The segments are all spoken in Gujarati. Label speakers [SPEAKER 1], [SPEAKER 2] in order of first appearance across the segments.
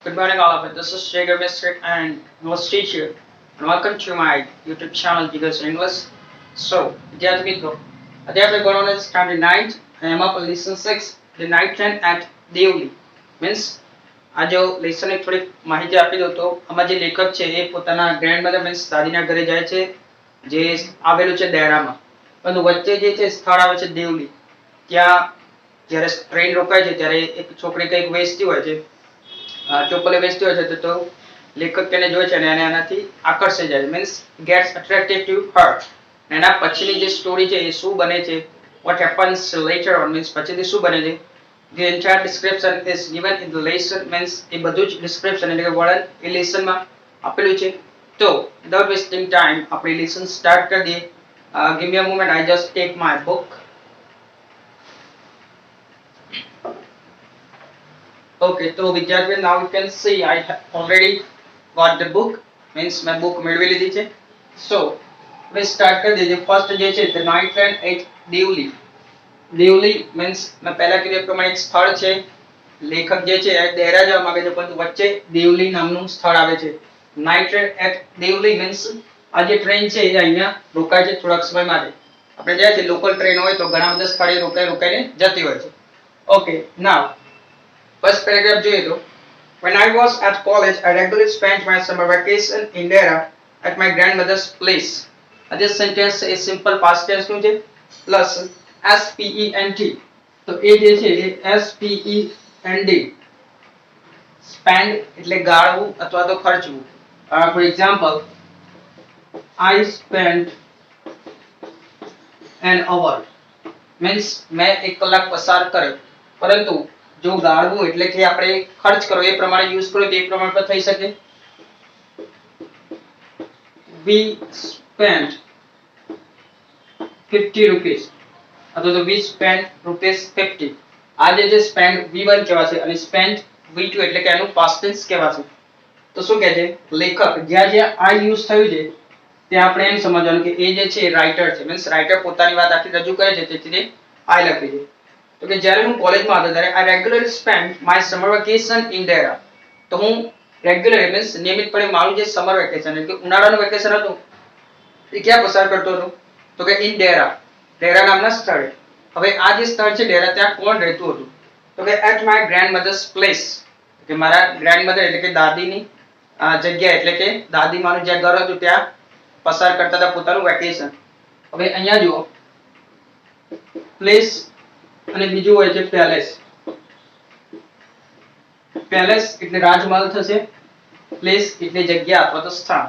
[SPEAKER 1] Good morning, all of you. This is Jacob Mistrik and English teacher, and welcome to my YouTube channel, Jigas English. So, વિદ્યાર્થી મિત્રો, આજે આપણે ભણવાનું છે સ્ટાન્ડર્ડ 9 અને એમાં પણ lesson 6 the night train at Deoli means આ જો લેસન એક થોડી માહિતી આપી દઉં તો આમાં જે લેખક છે એ પોતાના ગ્રેન્ડમધર મીન્સ દાદીના ઘરે જાય છે જે આવેલું છે દેરામાં પરંતુ વચ્ચે જે છે સ્થળ આવે છે દેવલી ત્યાં જ્યારે ટ્રેન રોકાય છે ત્યારે એક છોકરી કંઈક વેચતી હોય છે ચોપલે વેચતી હોય છે તો લેખક તેને જોવે છે અને એને આનાથી આકર્ષાઈ જાય means gets attracted to her એના પછીની જે સ્ટોરી છે એ શું બને છે what happens later on means પછીથી શું બને છે the entire description is given in the lesson means એ બધું જ description એટલે કે વર્ણન એ લેસનમાં આપેલું છે તો without wasting time આપણે લેસન સ્ટાર્ટ કરી દઈએ give me a moment I just take my book. Okay, so વિદ્યાર્થીઓ now you can see I have already got the book means my book મેળવી લીધી છે so we start કરી દઈએ first જે છે the night train at Deoli Deoli means મેં પહેલા કીધું એ પ્રમાણે એક સ્થળ છે લેખક જે છે એ દેરા જવા માંગે છે પરંતુ વચ્ચે દેવલી નામનું સ્થળ આવે છે night train at Deoli means આ જે ટ્રેન છે એ અહીંયા રોકાય છે થોડાક સમય માટે આપણે જાય છે લોકલ ટ્રેન હોય તો ઘણા બધા સ્થળે રોકાઈને જતી હોય છે okay now first paragraph જોઈએ તો when I was at college I regularly spent my summer vacation in Dera at my grandmother's place. This sentence is simple past tense નું છે plus spent તો એ જે છે એ spend spend એટલે ગાળવું અથવા તો ખર્ચવું for example I spent an hour means मैं एक કલાક પસાર કર્યો પરંતુ જો ગાળવું એટલે કે આપણે ખર્ચ કરો એ પ્રમાણે યુઝ કરો તો એ પ્રમાણે પર થઈ શકે we spent 50 rupees અથવા તો we spent rupees 50 આ જે spend v1 કહેવાશે અને spent v2 એટલે કે એનું past tense કહેવાશે તો શું કહે છે લેખક જ્યાં જ્યાં I યુઝ થયું છે ત્યાં આપણે એમ સમજવાનું કે એ જે છે રાઇટર છે મીન્સ રાઇટર પોતાની વાત આખી રજૂ કરે છે તેથી I લખી છે તો કે જ્યારે હું કોલેજમાં હતો ત્યારે I regularly spent my summer vacation in Dera તો હું રેગ્યુલર મીન્સ નિયમિતપણે મારું જે સમર વેકેશન એટલે કે ઉનાળાનું વેકેશન હતું એ ક્યાં પસાર કરતો હતો તો કે ઇન ડેરા ડેરા નામના સ્થળે હવે આ જે સ્થળ છે ડેરા ત્યાં કોણ રહેતું હતું તો કે એટ માય ગ્રેન્ડમધર્સ પ્લેસ કે મારા ગ્રેન્ડમધર એટલે કે દાદીની જગ્યા એટલે કે દાદીમાનું જ્યાં ઘર હતું ત્યાં પસાર કરતા હતા પોતાનું વેકેશન હવે અહીંયા જુઓ પ્લેસ અને બીજું હોય છે પેલેસ પેલેસ એટલે રાજમહેલ થશે પ્લેસ એટલે જગ્યા અથવા તો સ્થાન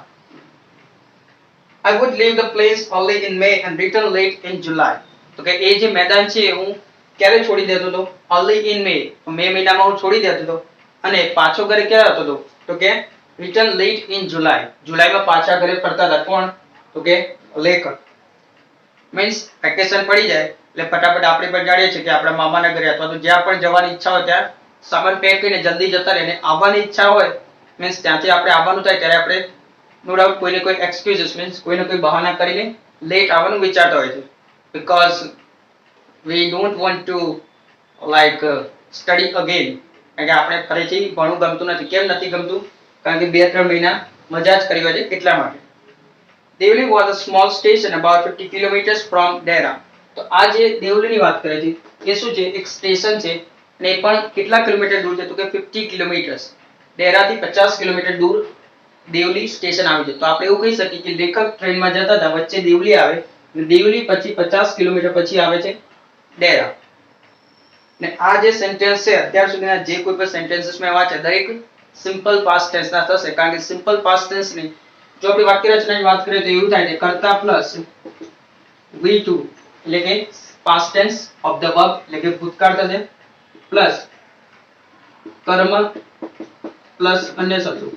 [SPEAKER 1] I would leave the place early in May and return late in July તો કે એ જે મેદાન છે હું ક્યારે છોડી દેતો હતો early in May મે મહિનામાં હું છોડી દેતો હતો અને પાછો ઘરે ક્યારે આવતો હતો તો કે return late in July જુલાઈમાં પાછા ઘરે ફરતા હતા કોણ તો કે લેખક મીન્સ વેકેશન પડી જાય એટલે ફટાફટ આપણે પણ જાણીએ છીએ કે આપણા મામાના ઘરે અથવા તો જ્યાં પણ જવાની ઈચ્છા હોય ત્યાં સામાન પેક કરીને જલ્દી જતા રહે અને આવવાની ઈચ્છા હોય મીન્સ ત્યાંથી આપણે આવવાનું થાય ત્યારે આપણે નો ડાઉટ કોઈને કોઈ એક્સક્યુઝીસ મીન્સ કોઈને કોઈ બહાના કરીને લેટ આવવાનું વિચારતા હોય છે because we don't want to like study again કારણ કે આપણે ફરીથી ભણવું ગમતું નથી કેમ નથી ગમતું કારણ કે 2-3 મહિના મજા જ કરી હોય છે એટલા માટે Deoli was a small station about 50 kilometers from Dera તો આ જે દેવલીની વાત કરે છે એ શું છે એક સ્ટેશન છે અને એ પણ કેટલા કિલોમીટર દૂર છે તો કે 50 કિલોમીટર્સ ડેરાથી 50 કિલોમીટર દૂર દેવલી સ્ટેશન આવી છે તો આપણે એવું કહી શકીએ કે લેખક ટ્રેનમાં જતા હતા વચ્ચે દેવલી આવે અને દેવલી પછી 50 કિલોમીટર પછી આવે છે ડેરા ને આ જે સેન્ટેન્સ છે અત્યાર સુધીના જે કોઈ પણ સેન્ટેન્સીસ મેં વાંચ્યા દરેક સિમ્પલ પાસ્ટ ટેન્સ ના થશે કારણ કે સિમ્પલ પાસ્ટ ટેન્સ ની જો આપણે વાક્ય રચનાની વાત કરીએ તો એવું થાય છે કર્તા પ્લસ v2 એટલે કે past tense of the verb એટલે કે ભૂતકાળ થશે પ્લસ કર્મ પ્લસ અન્ય શબ્દો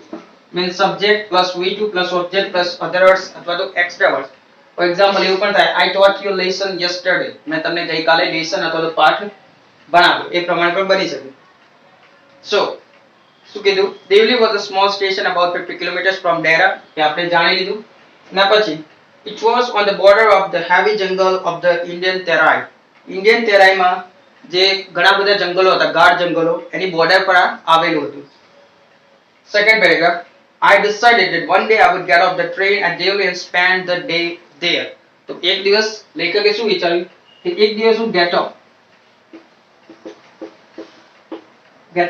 [SPEAKER 1] means subject plus v2 plus object plus other words અથવા તો extra words for example એવું પણ થાય I taught you lesson yesterday મેં તમને ગઈકાલે લેસન અથવા તો પાઠ ભણાવ્યો એ પ્રમાણે પણ બની શકે so શું કીધું Deoli was a small station about 50 kilometers from Dera એ આપણે જાણી લીધું ના પછી it was on the border of the heavy jungle of the Indian Terai Indian Terai માં જે ઘણા બધા જંગલો હતા ગાઢ જંગલો એની બોર્ડર પર આવેલું હતું Second paragraph. I decided that one day I would get off the train at Devli and spend the day there. તો એક દિવસ લેખકે શું વિચાર્યું કે એક દિવસ હું get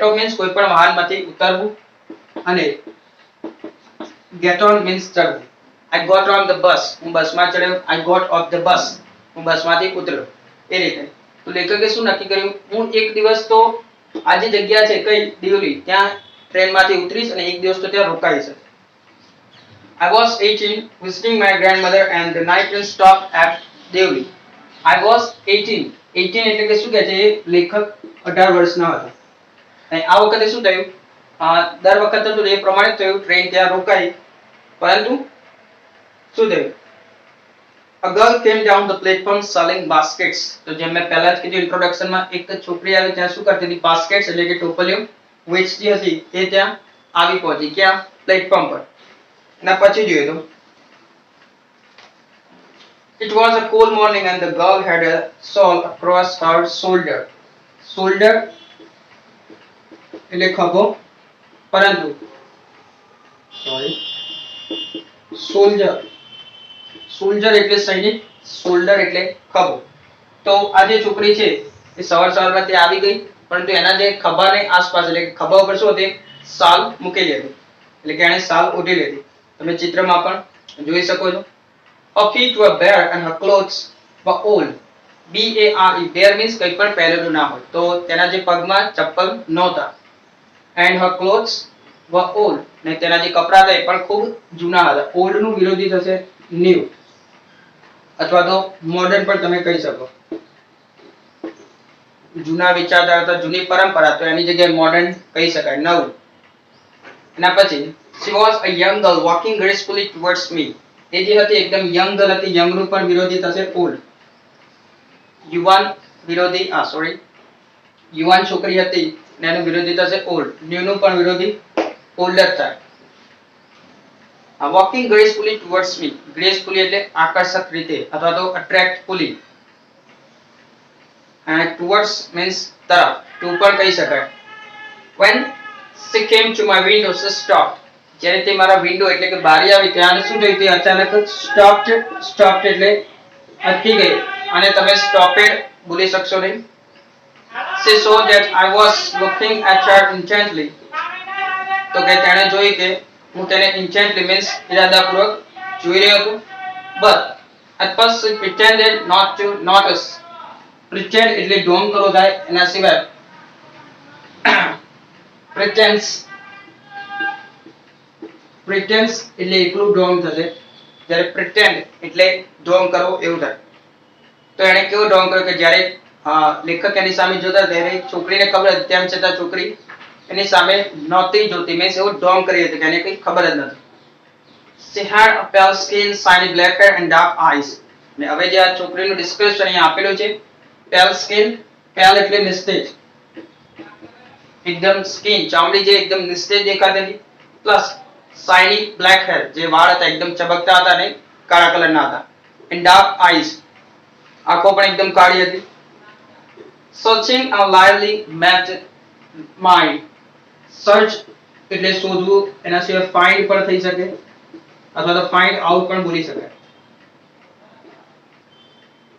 [SPEAKER 1] off means કોઈ પણ વાહનમાંથી ઉતરવું અને get on means ચડવું. I got on the bus. હું બસમાં ચડ્યો. I got off the bus. હું બસમાંથી ઉતર્યો. એ રીતે તો લેખકે શું નક્કી કર્યું હું એક દિવસ તો આ જે જગ્યા છે કઈ દિયોલી ત્યાં ટ્રેનમાંથી ઉતરીશ અને એક દિવસ તો ત્યાં રોકાઈશ. I was 18 visiting my grandmother and the night train stopped at Devli. I was 18. 18 એટલે કે શું કહે છે લેખક 18 વર્ષના હતા. અને આ વખતે શું થયું દર વખતે તો એ પ્રમાણે થયું ટ્રેન ત્યાં રોકાઈ પરંતુ શું થયું A girl came down the platform selling baskets. તો જેમ મેં પહેલા જ કીધું ઇન્ટ્રોડક્શન માં એક છોકરી આવી ત્યાં શું કરતી હતી બાસ્કેટ્સ એટલે કે ટોપલીઓ વેચતી હતી તે ત્યાં આવી પહોંચી ક્યાં પ્લેટફોર્મ પર. એના પછી જોઈએ તો It was a cold morning and the girl had a shawl across her shoulder. Shoulder એટલે ખભો પરંતુ સોલ્જર એટલે સૈનિક શોલ્ડર એટલે ખભો. તો આ જે છોકરી છે એ સવારમાં તે આવી ગઈ પરંતુ એના જે ખભાને આસપાસ એટલે કે ખભા ઉપર શું હતી શાલ મૂકેલી હતી એટલે કે એણે શાલ ઓઢી લીધી. તમે ચિત્રમાં પણ જોઈ શકો છો. Her feet were bare and her clothes were old. BARE bare means કંઈ પણ પહેરેલું ના હોય તો તેના જે પગમાં ચપ્પલ નહોતા. And her clothes were old. ને તેના જે કપડા હતા એ પણ ખૂબ જૂના હતા. ઓલ્ડ નું વિરોધી થશે ન્યુ અથવા તો મોડર્ન પણ તમે કહી શકો. જૂના વિચારધારા હતા જૂની પરંપરા તો એની જગ્યાએ મોડર્ન કહી શકાય નવું. એના પછી she was a young girl walking gracefully towards me. એ જે હતી એકદમ યંગ ગર્લ હતી. યંગ નું પણ વિરોધી થશે ઓલ્ડ. યુવાન વિરોધી યુવાન છોકરી હતી ને એનું વિરોધી થશે ઓલ્ડ. ન્યુ નું પણ વિરોધી ઓલ્ડર થાય. Walking gracefully towards me. Gracefully એટલે આકર્ષક રીતે અથવા તો attractfully. And towards means તરફ. To પણ કહી શકાય. When she came to my window she stopped. જ્યારે તે મારા વિન્ડો એટલે કે બારી આવી ત્યારે શું થયું તે અચાનક stopped એટલે અટકી ગઈ અને તમે stopped બોલી શકશો નહીં. She saw that I was looking at her intently. તો કે તેણે જોઈ કે હું તેને intently means ઇરાદાપૂર્વક જોઈ રહ્યો હતો. But at first she pretended not to notice. Pretend એટલે ઢોંગ કરવો થાય એના સિવાય pretense એટલે એકલું ઢોંગ થશે જ્યારે pretend એટલે ઢોંગ કરવો એવું થાય. તો એણે કેવો ઢોંગ કર્યો કે જ્યારે લેખક એની સામે જોતા ત્યારે છોકરીને ખબર હતી તેમ છતાં છોકરી એની સામે નહોતી જોતી means એવું ઢોંગ કરી હતી કે એને કંઈ ખબર જ નથી. She had a pale skin, shiny black hair and dark eyes. ને હવે જે આ છોકરીનું ડિસ્ક્રિપ્શન અહીંયા આપેલું છે pale skin, pale એટલે નિસ્તેજ એકદમ સ્કિન ચામડી જે એકદમ નિસ્તેજ દેખાતી હતી પ્લસ shiny black hair જે વાળ હતા એકદમ ચમકતા હતા ને કાળા કલરના હતા and dark eyes આંખો પણ એકદમ કાળી હતી. Searching a lively met mind. Search એટલે શોધવું એના સિવાય find પણ થઈ શકે અથવા તો find out પણ બોલી શકાય.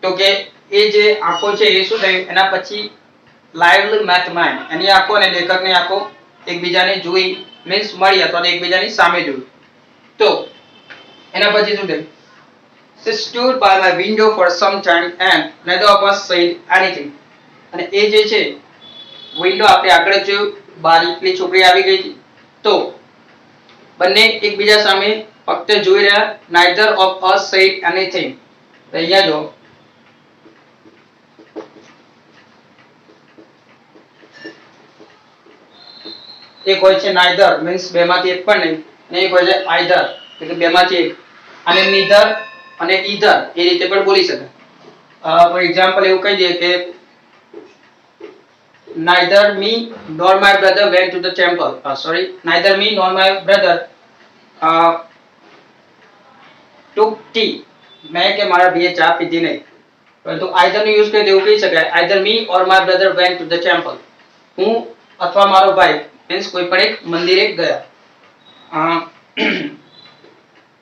[SPEAKER 1] તો કે એ જે આંખો છે એ શું થયું એના પછી lively met mind એની આંખો અને લેખકની આંખો એકબીજાને જોઈ મીન્સ મળી અથવા તો એકબીજાની સામે જોઈ. તો એના પછી શું થયું She stood by my window for some time and neither of us said anything. અને એ જે છે વિન્ડો આપણે આગળ જોયું બારી પેલી છોકરી આવી ગઈ હતી તો બંને એકબીજા સામે ફક્ત જોઈ રહ્યા. neither of us said anything. તો અહીંયા જો એક હોય છે neither means બેમાંથી એક પણ નહીં અને એક હોય છે either એટલે કે બેમાંથી એક અને neither અને either એ રીતે પણ બોલી શકાય. ફોર એક્ઝામ્પલ એવું કહી દઈએ કે neither me nor my brother went to the temple. Neither me nor my brother took tea. मैं के मारा भाई चा पीती नहीं परंतु either નો યુઝ કરી દેવું કહી શકાય either me or my brother went to the temple. હું અથવા મારો ભાઈ મીન્સ કોઈ પણ એક મંદિરે ગયા.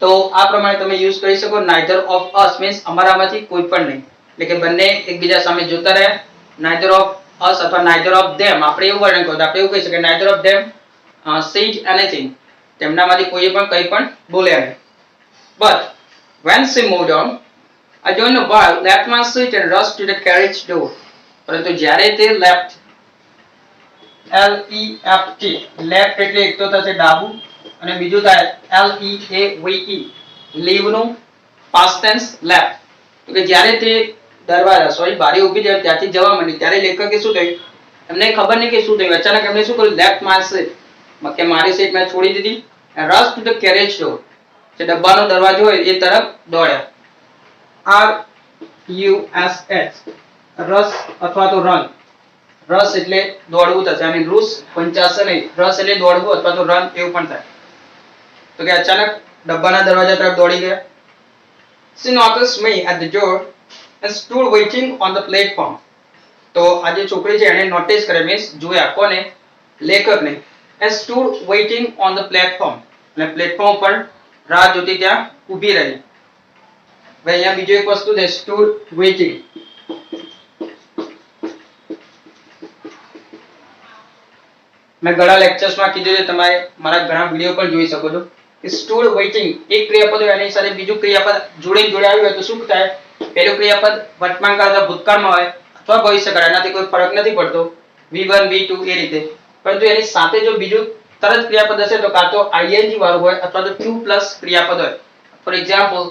[SPEAKER 1] તો આ પ્રમાણે તમે યુઝ કરી શકો. neither of us means અમારામાંથી કોઈ પણ નહીં, એટલે કે બંને એકબીજા સામે જોતા રહ્યા. neither of us અથવા neither of them આપણે એવું વર્ણન કરવું, આપણે એવું કહી શકીએ neither of them said anything, તેમનામાંથી કોઈએ પણ કંઈ પણ બોલ્યા નહીં. but when she moved on, I don't know why left my seat and rushed to the carriage door. પરંતુ જ્યારે તે left left left એટલે એક તો થશે ડાબું અને બીજું થાય leave leave નું past tense left. તો કે જ્યારે તે દરવાજા બારી ઊભી છે ત્યાંથી જવા માંડી ત્યારે લેખકે શું થયું, એમને ખબર નહીં કે શું થયું, અચાનક એમને શું કર્યું, લેફ્ટ માય સીટ, કે મારી સીટ મેં છોડી દીધી, rush to the carriage door, જે ડબ્બાનો દરવાજો હોય એ તરફ દોડ્યા. RUSH રસ અથવા તો રન, રસ એટલે દોડવું થશે અને રૂસ પંચાશે નહીં, રસ એટલે દોડવું અથવા તો રન એવું પણ થાય. તો કે અચાનક ડબ્બાના દરવાજા તરફ દોડી ગયા. She noticed me at the door and stood waiting on the platform. તો આ જે છોકરી છે એને નોટિસ કરે, મીન્સ જોયા કોને, લેખકને. and stood waiting on the platform, અને પ્લેટફોર્મ પર રાહ જોતી ત્યાં ઊભી રહી. હવે અહીંયા બીજો એક વસ્તુ છે stood waiting. મેં ઘણા લેક્ચર્સમાં કીધું છે, તમારે મારા ઘણા વિડિયો પણ જોઈ શકો છો કે stood waiting એક ક્રિયાપદ હોય એની સાથે બીજું ક્રિયાપદ જોડે આવ્યું હોય તો શું થાય, પહેલું ક્રિયાપદ વર્તમાનકાળ અથવા ભૂતકાળમાં હોય અથવા ભવિષ્યકાળ, એનાથી કોઈ ફરક નથી પડતો, V1 V2 એ રીતે. પરંતુ એની સાથે જો બીજું તરત ક્રિયાપદ હશે તો કાં તો ing વાળું હોય અથવા તો to પ્લસ ક્રિયાપદ હોય. For example,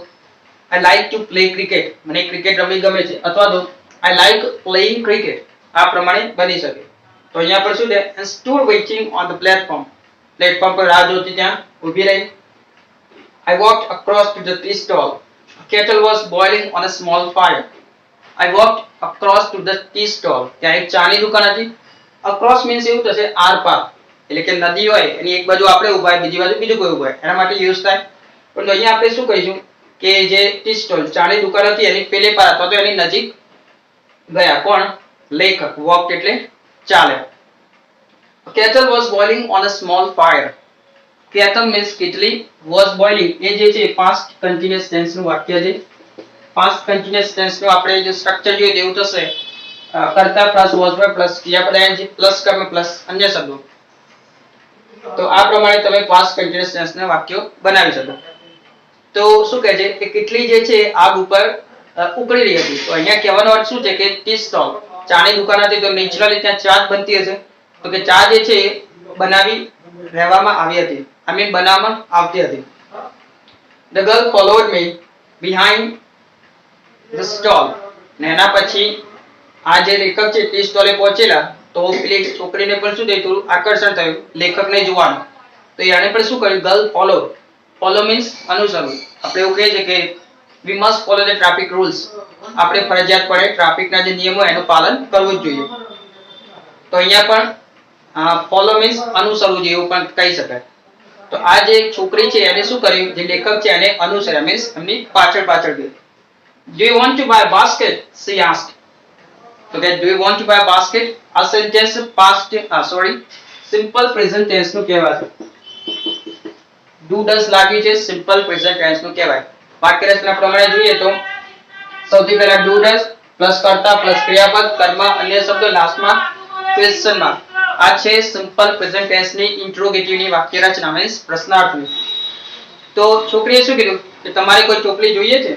[SPEAKER 1] I like to play cricket, મને ક્રિકેટ રમવી ગમે છે, અથવા તો I like playing cricket, આ પ્રમાણે બની શકે. તો અહીંયા પર શું છે, and stood waiting on the platform, platform પર રાહ જોતી ત્યાં ઊભી રહી. I walked across to the tea stall. A kettle was boiling on a small fire. I walked across to the tea stall. ત્યાં એક ચાની દુકાન હતી. Across means એવું થશે આર પાર, એટલે કે નદી હોય એની એક બાજુ આપણે ઊભા હોય બીજી બાજુ બીજું કોઈ ઊભા હોય એના માટે યુઝ થાય. પરંતુ અહીંયા આપણે શું કહીશું કે જે ટી સ્ટોલ ચાની દુકાન હતી એની પેલે પાર અથવા તો એની નજીક ગયા કોણ, લેખક. walked એટલે ચાલે. A kettle was boiling on a small fire. Kettle means કેટલી, was boiling એ જે છે past continuous tense નું વાક્ય છે. past continuous tense નું આપણે જે સ્ટ્રક્ચર જોઈએ તેવું થશે, કર્તા પ્લસ was by પ્લસ ક્રિયાપદ ing પ્લસ કર્મ પ્લસ અન્ય શબ્દો. તો આ પ્રમાણે તમે past continuous tense ના વાક્યો બનાવી શકો. તો શું કહે છે કે કેટલી જે છે આગ ઉપર ઉકળી રહી હતી. તો અહીંયા કહેવાનો અર્થ શું છે કે ટી સ્ટોલ ચાની દુકાન હતી તો નેચરલી ત્યાં ચા જ બનતી હશે, તો કે ચા જે છે બનાવી રહેવામાં આવી હતી, I mean બનાવવામાં આવતી હતી. The girl followed me behind the stall. ને એના પછી આ જે લેખક છે ટી સ્ટોલે પહોંચેલા તો પેલી છોકરીને પણ શું થયું, થોડું આકર્ષણ થયું લેખકને જોવાનું. તો એણે પણ શું કર્યું, ગર્લ ફોલો. ફોલો મીન્સ અનુસરવું. આપણે એવું કહીએ છીએ કે we must follow the traffic rules, આપણે ફરજિયાતપણે ટ્રાફિકના જે નિયમો એનું પાલન કરવું જ જોઈએ. તો અહીંયા પણ ફોલો મીન્સ અનુસરવું જોઈએ એવું પણ કહી શકાય. તો આ જે છોકરી છે એને શું કર્યું, જે લેખક છે એને અનુસર્યા, મીન્સ એમની પાછળ પાછળ ગઈ. Do you want to buy a basket? She asked. તો કે do you want to buy a basket? આ sentence past simple present tense નું કહેવાય. do does લાગ્યું છે સિમ્પલ પ્રેઝન્ટ ટેન્સ નું કહેવાય. વાક્ય રચના પ્રમાણે જોઈએ તો સૌથી પહેલા do does પ્લસ કર્તા પ્લસ ક્રિયાપદ કર્મ અન્ય શબ્દો લાસ્ટમાં ક્વેશ્ચન માર્ક. આ છે સિમ્પલ પ્રેઝન્ટ ટેન્સ ની ઇન્ટ્રોગેટિવ ની વાક્ય રચના, મીન્સ પ્રશ્નાર્થની. તો છોકરીએ શું કીધું કે તમારે કોઈ ટોપલી જોઈએ છે?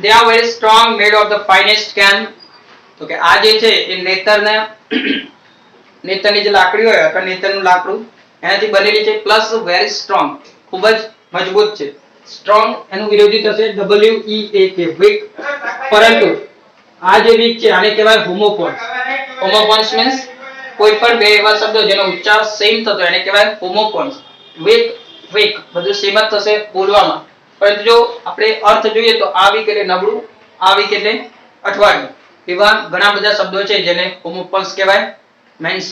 [SPEAKER 1] They are very strong, made of the finest can. તો કે આ જે છે એ નેતરની જે લાકડી હોય અથવા નેતરનું લાકડું એનાથી બનેલી છે, પ્લસ વેરી સ્ટ્રોંગ ખૂબ જ મજબૂત છે. સ્ટ્રોંગ એનું વિરોધી થશે WEAK વીક. પરંતુ આ જે વીક છે આને કહેવાય હોમોફોન્સ. હોમોફોન્સ મીન્સ કોઈ પણ બે એવા શબ્દો જેનો ઉચ્ચાર સેમ થતો એને કહેવાય હોમોફોન્સ. વીક વીક બધું સેમ જ થશે બોલવામાં, પરંતુ જો આપણે અર્થ જોઈએ તો આ વીક એટલે નબળું, આ વીક એટલે અઠવાડિયું. એવા ઘણા બધા શબ્દો છે જેને હોમોફોન્સ કહેવાય, મીન્સ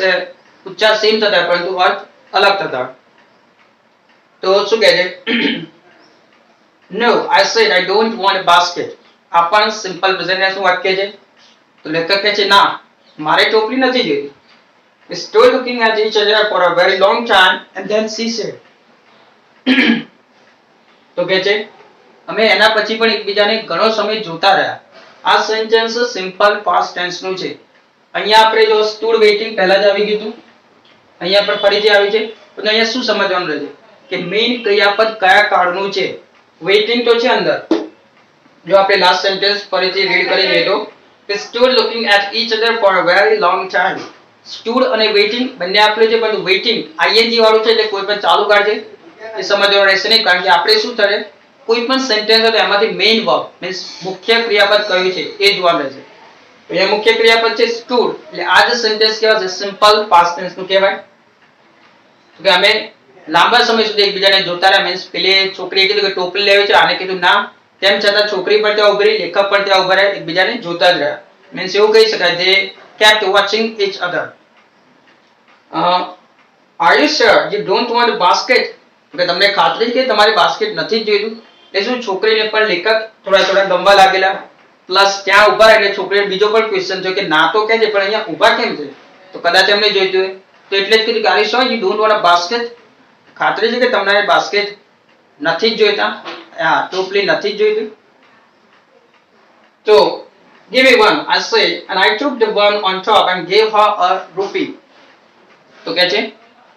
[SPEAKER 1] ઉચ્ચાર સેમ થતા હોય પરંતુ અર્થ અલગ થતા હોય. તો શું કહે છે, No, I said I don't want a basket. આ પણ સિમ્પલ પ્રેઝન્ટ ટેન્સ નું વાક્ય છે. તો લેખક કહે છે ના મારે ટોપલી નથી જોઈતી. We stood looking at each other for a very long time and then she said. તો કે છે અમે એના પછી પણ એકબીજાને ઘણો સમય જોતા રહ્યા. આ સેન્ટેન્સ સિમ્પલ પાસ્ટ ટેન્સ નું છે. અહીંયા આપણે જો સ્ટુડ વેઇટિંગ પહેલા જ આવી ગયું હતું, અહીંયા પણ ફરીથી આવી છે. તો અહીંયા શું સમજવાનું રહેશે કે મેઇન ક્રિયાપદ કયા કાળનું છે. વેઇટિંગ તો છે અંદર. જો આપણે લાસ્ટ સેન્ટેન્સ ફરીથી રીડ કરી લઈએ તો they stood looking at each other for a very long time. stood અને waiting બંને આપણે છે, પરંતુ waiting ing વાળું છે એટલે કોઈ પણ ચાલુ કાળ છે એ સમજવાનું રહેશે નહીં. કારણ કે આપણે શું કરે કોઈ પણ સેન્ટેન્સ હોય તો એમાંથી મેઇન વર્બ મીન્સ મુખ્ય ક્રિયાપદ કયું છે એ જોવાનું રહેશે. તો અહીંયા મુખ્ય ક્રિયાપદ છે stood, એટલે આ જે સેન્ટેન્સ કહેવાય છે સિમ્પલ પાસ્ટ ટેન્સ નું કહેવાય. તો કે અમે લાંબા સમય સુધી એકબીજાને જોતા રહ્યા. મીન્સ પેલી છોકરીએ કીધું કે ટોપલી લેવી છે, આને કીધું ના, તેમ છતાં છોકરી પણ ત્યાં ઉભી રહી, લેખક પણ ત્યાં ઉભા રહ્યા, એકબીજાને જોતા જ રહ્યા. મીન્સ એવું કહી શકાય they kept watching each other. Are you sure you don't want a basket? કે તમને ખાતરી છે કે તમારી બાસ્કેટ નથી જ જોઈતું. એ શું છોકરીને પણ લેખક થોડા ગમવા લાગેલા, પ્લસ ત્યાં ઉભા એટલે છોકરીને બીજો પણ ક્વેશ્ચન થયો કે ના તો કહે છે પણ અહીંયા ઉભા કેમ છે, તો કદાચ એમને જોઈતું હોય. તો એટલે જ કીધું કે are you sure you don't want a basket? ખાતરી છે કે તમને બાસ્કેટ નથી જ જોઈતા, હા ટોપલી નથી જ જોઈતી. તો give me one, I said, and I took the one on top and gave her a rupee. તો કે છે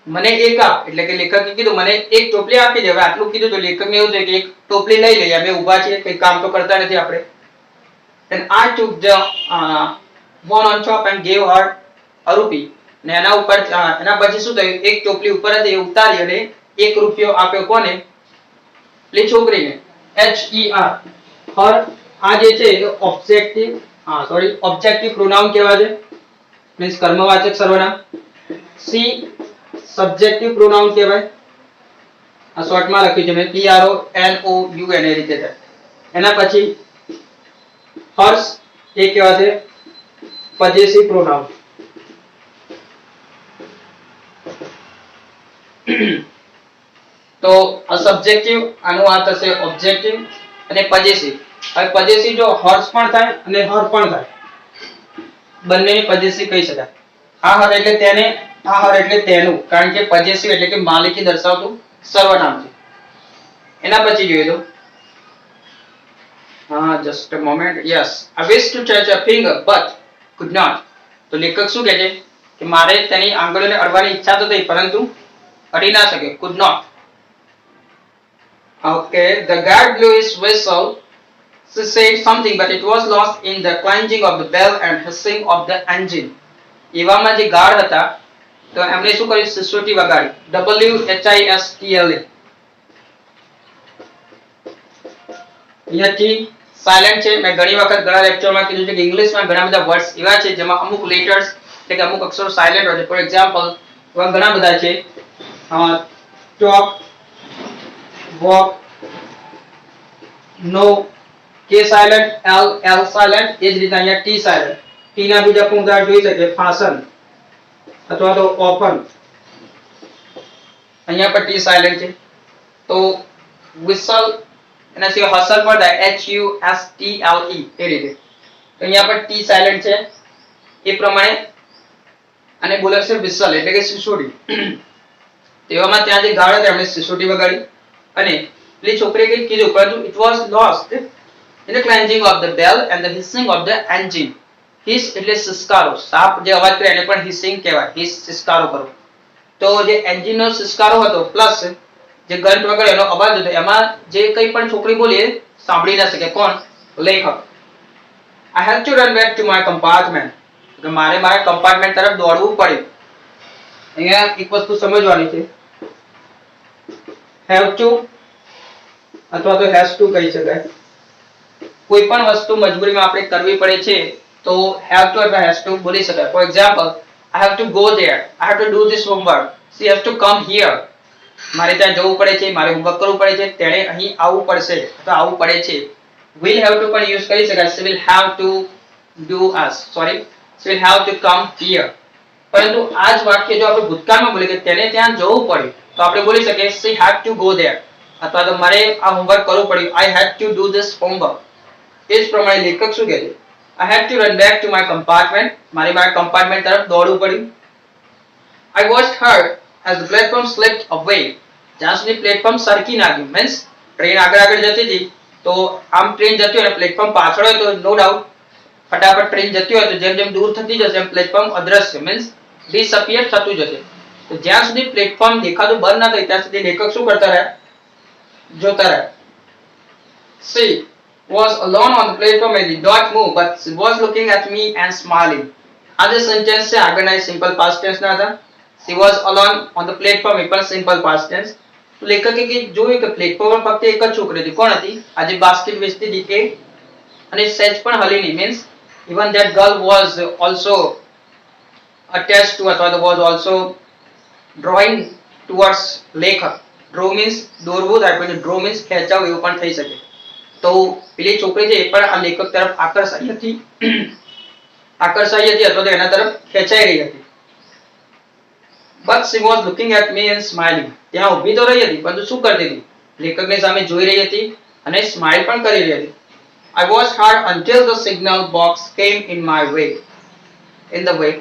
[SPEAKER 1] મને એક આપ, એટલે કે લેખકે કીધું મને એક ટોપલી આપી દે. હવે આટલું કીધું તો લેખકને એવું છે કે એક ટોપલી લઈ લઈએ, અમે ઊભા છીએ, કઈ કામ તો કરતા નથી આપણે. then I took the one on top and gave her a rupee. ને એના ઉપર એના પછી શું થયું, એક ટોપલી ઉપર હતી એ ઉતારી અને 1 રૂપિયો આપ્યો. કોને? એટલે છોકરીને. her her આ જે છે ઓબ્જેક્ટિવ ઓબ્જેક્ટિવ પ્રોનાઉન કહેવાય છે, મીન્સ કર્મવાચક સર્વનામ. she સબ્જેક્ટિવ પ્રોનાઉન કહેવાય. આ શોર્ટમાં લખ્યું છે મેં PRONOUN એ રીતે થાય. એના પછી hers એ કહેવાય છે પોઝેસિવ પ્રોનાઉન. તો આ સબ્જેક્ટિવ, આનું આ થશે ઓબ્જેક્ટિવ અને પોઝેસિવ. હવે પોઝેસિવ જો હર્સ પણ થાય અને હર પણ થાય, બંનેની પોઝેસિવ કહી શકાય. આ હર એટલે તેને, આ હર એટલે તેનું, કારણ કે પોઝેસિવ એટલે કે માલિકી દર્શાવતું સર્વનામ છે. એના પછી જોઈએ તો just a moment, yes, I wish to touch a finger but could not. તો લેખક શું કહે છે કે મારે તેની આંગળીઓને અડવાની ઈચ્છા તો થઈ પરંતુ અડી ના શકે, could not. Okay, the guard blew his whistle. She said something but it was lost in the clanging of the bell and hissing of the engine. એવામાં જે ગાર્ડ હતા તો એમણે શું કર્યું, સિસોટી વગાડી. WHISTLA. અહીંયાથી સાયલેન્ટ છે. મેં ઘણી વખત ઘણા લેક્ચરમાં કીધું છે કે ઇંગ્લિશમાં ઘણા બધા વર્ડ્સ એવા છે જેમાં અમુક લેટર્સ એટલે કે અમુક અક્ષરો સાયલેન્ટ હોય છે. ફોર એક્ઝામ્પલ એવા ઘણા બધા છે, ટોક, વોક, નો, કે સાયલેન્ટ, એલ સાયલેન્ટ. એ જ રીતે અહીંયા ટી સાયલેન્ટ. ટી ના બીજા પણ ઉદાહરણ જોઈ શકે, ફાસન અથવા તો ઓપન. અહીંયા પર ટી સાયલેન્ટ છે. તો વિસલ એના સિવાય હસલ પણ થાય, HUSTLE એ રીતે. તો અહીંયા પર ટી સાયલેન્ટ છે. એ પ્રમાણે આને બોલે છે વિસલ એટલે કે સિસોટી. તેવામાં ત્યાં જે ગાળ હતા એમણે સિસોટી વગાડી અને પેલી છોકરીએ કંઈક કીધું પરંતુ it was lost in the clanging of the bell and the hissing of the engine. hiss એટલે સિસકારો, સાપ જે અવાજ કરે એને પણ hissing કહેવાય, hiss સિસકારો કરો. તો જે એન્જિન નો સિસકારો હતો પ્લસ જે ઘંટ વગાડ્યો એનો અવાજ હતો, એમાં જે કંઈ પણ છોકરી બોલી એ સાંભળી ના શકે. કોણ? લેખક. I had to run back to my compartment. કે મારે મારા કમ્પાર્ટમેન્ટ તરફ દોડવું પડ્યું. અહીંયા એક વસ્તુ સમજવાની છે, have to અથવા તો has to કહી શકાય. કોઈ પણ વસ્તુ મજબૂરીમાં આપણે કરવી પડે છે તો have to અથવા has to બોલી શકાય. For example, I have to go there, I have to do this homework, she has to come here. મારે ત્યાં જવું પડે છે, મારે હોમવર્ક કરવું પડે છે, તેણે અહીં આવવું પડશે અથવા આવવું પડે છે. will have to પણ યુઝ કરી શકાય. she will have to do us, she will have to come here. પરંતુ આ જ વાક્ય જો આપણે ભૂતકાળમાં બોલીએ કે તેને ત્યાં જવું પડ્યું તો આપણે બોલી શકીએ she had to go there અથવા તો મારે આ હોમવર્ક કરવું પડ્યું, I had to do this homework. એ જ પ્રમાણે લેખક શું કહે છે, I had to run back to my compartment. મારે મારા કમ્પાર્ટમેન્ટ તરફ દોડવું પડ્યું. I watched her as the platform slipped away. જ્યાં સુધી પ્લેટફોર્મ સરકી ના ગયું મીન્સ ટ્રેન આગળ આગળ જતી હતી તો આમ ટ્રેન જતી હોય અને પ્લેટફોર્મ પાછળ હોય તો નો ડાઉટ ફટાફટ ટ્રેન જતી હોય તો જેમ જેમ દૂર થતી જશે એમ પ્લેટફોર્મ અદ્રશ્ય મીન્સ ડિસઅપિયર થતું જશે. તો જ્યાં સુધી પ્લેટફોર્મ દેખાતું બંધ ના થાય ત્યાં સુધી લેખક શું કરતા રહ્યા? જોતા રહ્યા. She was alone on the platform and did not move, but she was looking at me and smiling. આ જે સેન્ટેન્સ છે આગળના એ સિમ્પલ પાસ્ટ ટેન્સ ના હતા. She was alone on the platform એ પણ સિમ્પલ પાસ્ટ ટેન્સ. તો લેખકે કે જોયું કે પ્લેટફોર્મ પર ફક્ત એક જ છોકરી હતી. કોણ હતી? આ જે બાસ્કેટ વેચતી હતી એ. અને સહેજ પણ હલી નહીં means even that girl was also attached to અથવા તો was also drawing towards લેખક. ડ્રો મીન્સ દોરવું થાય પણ ડ્રો મીન્સ ખેંચાવ એવું પણ થઈ શકે. તો પેલી છોકરી છે એ પણ આ લેખક તરફ આકર્ષાઈ હતી અથવા તો એના તરફ ખેંચાઈ રહી હતી. But she was looking at me and smiling. ત્યાં ઊભી તો રહી હતી પરંતુ શું કરતી હતી? લેખકની સામે જોઈ રહી હતી અને સ્માઈલ પણ કરી રહી હતી. I watched her until the signal box came in my way. In the way.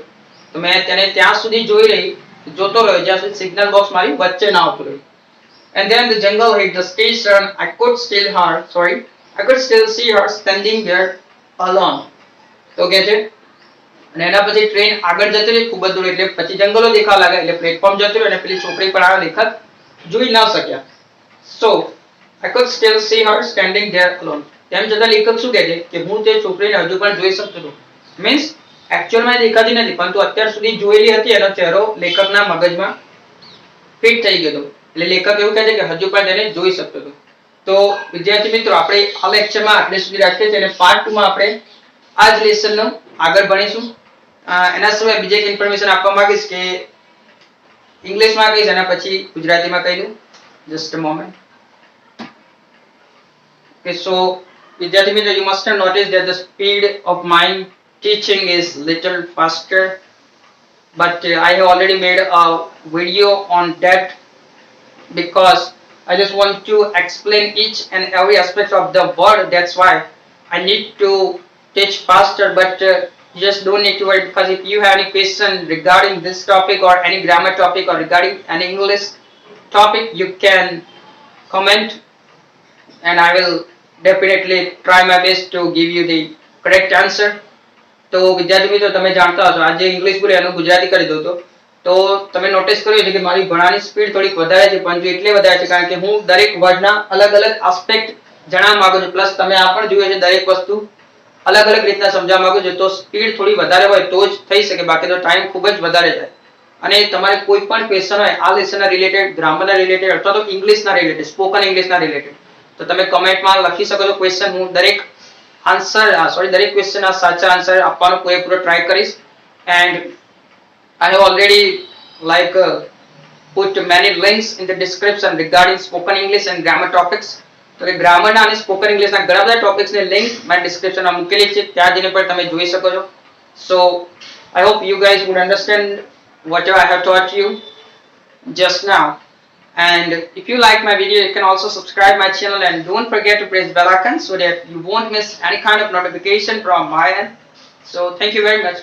[SPEAKER 1] તો મેં તેને ત્યાં સુધી જોઈ રહી જોતો રહ્યો જ્યાં સુધી સિગ્નલ બોક્સ મારી વચ્ચે ના આવતું રહ્યું. And then the jungle hit the station. I could still see her standing there alone. તો કે છે અને એના પછી ટ્રેન આગળ જતી રહી ખૂબ જ દૂર એટલે પછી જંગલો દેખાવા લાગ્યા એટલે પ્લેટફોર્મ જતું રહ્યું અને પેલી છોકરી પણ આ લેખક જોઈ ના શક્યા. So I could still see her standing there alone. તેમ છતાં લેખક શું કહે છે કે હું તે છોકરીને હજુ પણ જોઈ શકતો હતો મીન્સ એકચ્યુઅલમાં દેખાતી નથી પરંતુ અત્યાર સુધી જોયેલી હતી એનો ચહેરો લેખકના મગજમાં ફિટ થઈ ગયો હતો એટલે લેખક એવું કહે છે કે હજુ પણ તેને જોઈ શકતો હતો. તો વિદ્યાર્થી મિત્રો આપણે આ લેક્ચરમાં આટલે સુધી રાખીએ છીએ અને પાર્ટ 2 માં આપણે આ જ લેસનનો આગળ ભણીશું. એના સિવાય બીજી એક ઇન્ફોર્મેશન આપવા માંગીશ કે ઇંગ્લિશમાં કહીશ એના પછી ગુજરાતીમાં કહી દઉં. Just a moment. Okay, so વિદ્યાર્થી મિત્રો you must have noticed that the speed of my teaching is little faster, but I have already made a video on that because I just want to explain each and every aspect of the word. That's why I need to teach faster, but you just don't need to worry because if you have any question regarding this topic or any grammar topic or regarding an English topic, you can comment and I will definitely try my best to give you the correct answer. તો વિદ્યાર્થી મિત્રો તમે જાણતા હશો આજે ઇંગ્લિશ બોલે એનું ગુજરાતી કરી દો તો તમે નોટિસ કર્યું છે કે મારી ભણાની સ્પીડ થોડીક વધારે છે પણ જો એટલે વધારે છે કારણ કે હું દરેક વર્ડના અલગ અલગ આસ્પેક્ટ જણાવવા માંગુ છું પ્લસ તમે આ પણ જોયું છે દરેક વસ્તુ અલગ અલગ રીતના સમજાવવા માંગુ છું તો સ્પીડ થોડી વધારે હોય તો જ થઈ શકે બાકી તો ટાઈમ ખૂબ જ વધારે જાય. અને તમારે કોઈ પણ ક્વેશ્ચન હોય આ લેસનના રિલેટેડ ગ્રામરના રિલેટેડ અથવા તો ઇંગ્લિશના રિલેટેડ સ્પોકન ઇંગ્લિશના રિલેટેડ તો તમે કમેન્ટમાં લખી શકો છો ક્વેશ્ચન હું દરેક દરેક ક્વેશ્ચનના સાચા આન્સર આપવાનો પૂરેપૂરો ટ્રાય કરીશ. And I have already put many links in the description regarding spoken English and grammar topics. તો કે ગ્રામરના અને સ્પોકન ઇંગ્લિશના ઘણા બધા ટોપિક્સની લિંક મેં ડિસ્ક્રિપ્શનમાં મૂકેલી છે ત્યાં જઈને પણ તમે જોઈ શકો છો. So I hope you guys would understand whatever I have taught you just now. And if you like my video, you can also subscribe my channel and don't forget to press bell icon so that you won't miss any kind of notification from my end. So thank you very much.